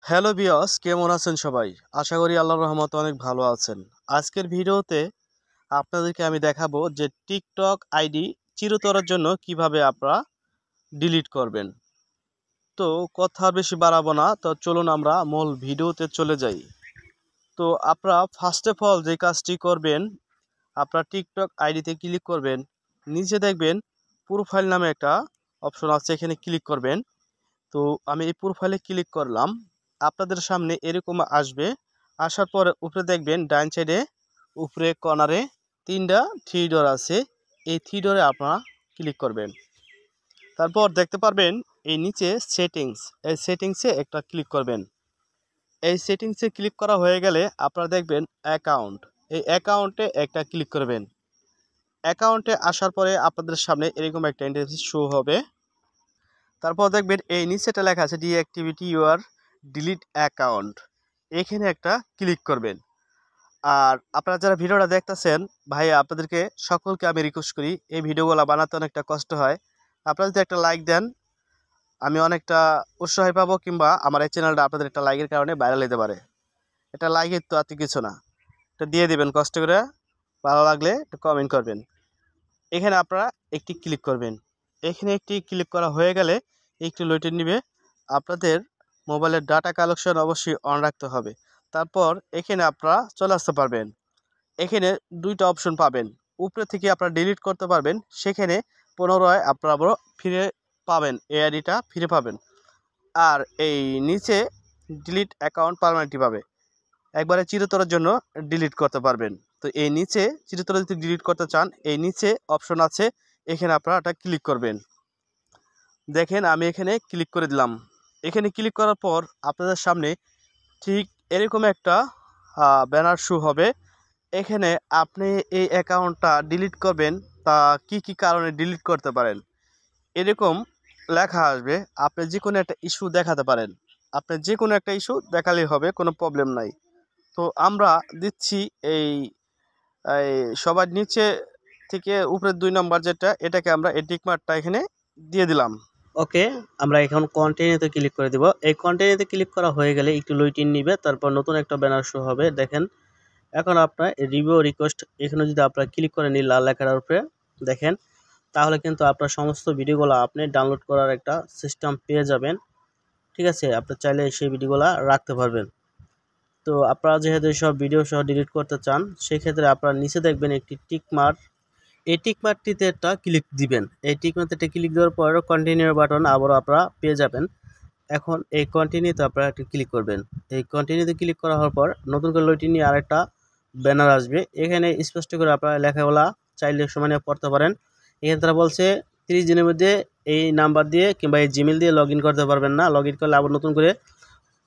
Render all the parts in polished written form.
Hello বিয়স, কেমন আছেন সবাই? আশা করি আল্লাহর রহমতে অনেক ভালো আছেন। আজকের ভিডিওতে আপনাদেরকে আমি দেখাবো যে টিকটক আইডি চিরতরের জন্য কিভাবে আপনারা ডিলিট করবেন। তো কথা বেশি বাড়াবো না, তো চলুন আমরা মূল ভিডিওতে চলে যাই। তো আপনারা ফার্স্ট অফ অল যে কাজটি করবেন, আপনার টিকটক আইডিতে ক্লিক করবেন। নিচে দেখবেন প্রোফাইল নামে একটা অপশন আছে, এখানে ক্লিক করবেন। তো আমি এই প্রোফাইলে ক্লিক করলাম। আপনাদের সামনে এরকম আসবে। আসার পরে উপরে দেখবেন ডান সাইডে উপরে কর্নারে তিনটা থ্রি ডট আছে। এই থ্রি ডটে আপনারা ক্লিক করবেন। তারপর দেখতে পারবেন এই নিচে সেটিংস, এই সেটিংসে একটা ক্লিক করবেন। এই সেটিংসে ক্লিক করা হয়ে গেলে আপনারা দেখবেন অ্যাকাউন্ট, এই অ্যাকাউন্টে একটা ক্লিক করবেন। অ্যাকাউন্টে আসার পরে আপনাদের সামনে এরকম একটা ইন্টারফেস শো হবে। তারপর দেখবেন এই নিচেটা লেখা আছে ডিঅ্যাক্টিভিটি ইউর ডিলিট অ্যাকাউন্ট, এখানে একটা ক্লিক করবেন। আর আপনারা যারা ভিডিওটা দেখতেছেন ভাই, আপনাদেরকে সকলকে আমি রিকোয়েস্ট করি, এই ভিডিওগুলো বানাতে অনেকটা কষ্ট হয়। আপনারা যদি একটা লাইক দেন আমি অনেকটা উৎসাহ পাবো, কিংবা আমার এই চ্যানেলটা আপনাদের একটা লাইকের কারণে ভাইরাল হতে পারে। এটা লাইকের তো আর কিছু না, এটা দিয়ে দেবেন কষ্ট করে। ভালো লাগলে একটা কমেন্ট করবেন। এখানে আপনারা একটি ক্লিক করবেন। এখানে একটি ক্লিক করা হয়ে গেলে একটু লোডে নেবে। আপনাদের মোবাইলের ডাটা কালেকশন অবশ্যই অন রাখতে হবে। তারপর এখানে আপনারা চলে আসতে পারবেন। এখানে দুইটা অপশন পাবেন। উপরে থেকে আপনারা ডিলিট করতে পারবেন, সেখানে পুনরায় আপনারা আবারও ফিরে পাবেন, এই আইডিটা ফিরে পাবেন। আর এই নিচে ডিলিট অ্যাকাউন্ট পার্মানেন্টলি পাবে, একবারে চিরতরের জন্য ডিলিট করতে পারবেন। তো এই নিচে চিরতরে যদি ডিলিট করতে চান, এই নিচে অপশন আছে, এখানে আপনারা এটা ক্লিক করবেন। দেখেন আমি এখানে ক্লিক করে দিলাম। এখানে ক্লিক করার পর আপনাদের সামনে ঠিক এরকম একটা ব্যানার শো হবে। এখানে আপনি এই অ্যাকাউন্টটা ডিলিট করবেন, তা কি কি কারণে ডিলিট করতে পারেন এরকম লেখা আসবে। আপনি যে কোনো একটা ইস্যু দেখাতে পারেন, আপনি যে কোনো একটা ইস্যু দেখালেই হবে, কোনো প্রবলেম নাই। তো আমরা দিচ্ছি এই সবার নিচে থেকে উপরের 2 নম্বর যেটা, এটাকে আমরা এই টিক মার্কটা এখানে দিয়ে দিলাম। ওকে, আমরা এখন কন্টিনিউতে ক্লিক করে দিব। এই কন্টিনিউতে ক্লিক করা হয়ে গেলে একটু লোডিং নিবে, তারপর নতুন একটা ব্যানার শো হবে। দেখেন এখন আপনার রিভিউ রিকোয়েস্ট, এখানে যদি আপনারা ক্লিক করে নিন লাল লেখার উপরে দেখেন, তাহলে কিন্তু আপনার সমস্ত ভিডিওগুলো আপনি ডাউনলোড করার একটা সিস্টেম পেয়ে যাবেন। ঠিক আছে, আপনি চাইলে সেই ভিডিওগুলো রাখতে পারবেন। তো আপনারা যেহেতু সব ভিডিও সহ ডিলিট করতে চান, সেক্ষেত্রে আপনারা নিচে দেখবেন একটি টিক মার্ক, এই টিক মার্কটিতে একটা ক্লিক দিবেন। এই টিক মার্কটিতে ক্লিক দেওয়ার পর কন্টিনিউ বাটন আবারও আপনারা পেয়ে যাবেন। এখন এই কন্টিনিউতে আপনারা একটা ক্লিক করবেন। এই কন্টিনিউতে ক্লিক করা হওয়ার পর নতুন করে লইটি নিয়ে আরেকটা ব্যানার আসবে। এখানে স্পষ্ট করে আপনারা লেখাগুলা চাইলে সমানে পড়তে পারেন। এখানে তারা বলছে 30 দিনের মধ্যে এই নাম্বার দিয়ে কিংবা এই জিমেল দিয়ে লগ ইন করতে পারবেন না, লগ ইন করলে আবার নতুন করে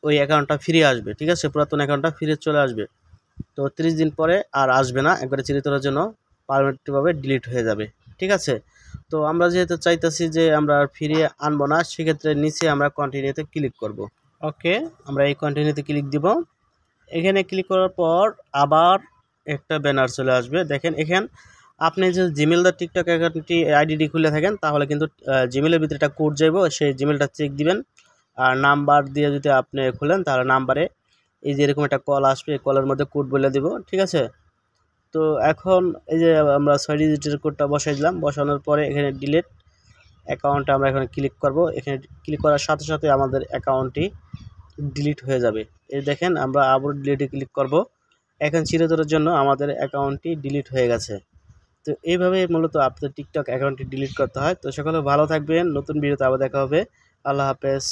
ওই অ্যাকাউন্টটা ফিরে আসবে। ঠিক আছে, পুরাতন অ্যাকাউন্টটা ফিরে চলে আসবে। তো 30 দিন পরে আর আসবে না, একবারে চিরতরের জন্য পারমানেন্টভাবে ডিলিট হয়ে যাবে। ঠিক আছে, তো আমরা যেহেতু চাইতেছি যে আমরা ফিরিয়ে আনবো না, সেক্ষেত্রে নিচে আমরা কন্টিনিউতে ক্লিক করব। ওকে, আমরা এই কন্টিনিউতে ক্লিক দিব। এখানে ক্লিক করার পর আবার একটা ব্যানার চলে আসবে। দেখেন এখানে আপনি যে জিমেল দা টিকটক অ্যাকাউন্টটি আইডিটি খুলে থাকেন, তাহলে কিন্তু জিমেলের ভিতরে একটা কোড যাইব, সেই জিমেলটা চেক দিবেন। আর নাম্বার দিয়ে যদি আপনি খুলেন, তাহলে নাম্বারে এই যে এরকম একটা কল আসবে, এই কলের মধ্যে কোড বলে দিব। ঠিক আছে, তো এখন এই যে আমরা 6 ডিজিটের কোডটা বসাই দিলাম। বসানোর পরে এখানে ডিলিট অ্যাকাউন্টে আমরা এখানে ক্লিক করব। এখানে ক্লিক করার সাথে সাথে আমাদের অ্যাকাউন্টটি ডিলিট হয়ে যাবে। এই দেখেন আমরা আবার ডিলিটে ক্লিক করব। এখন চিরতরের জন্য আমাদের অ্যাকাউন্টটি ডিলিট হয়ে গেছে। তো এইভাবে মূলত আপনাদের টিকটক অ্যাকাউন্টটি ডিলিট করতে হয়। তো সকলে ভালো থাকবেন, নতুন ভিডিওতে আবার দেখা হবে। আল্লাহ হাফেজ।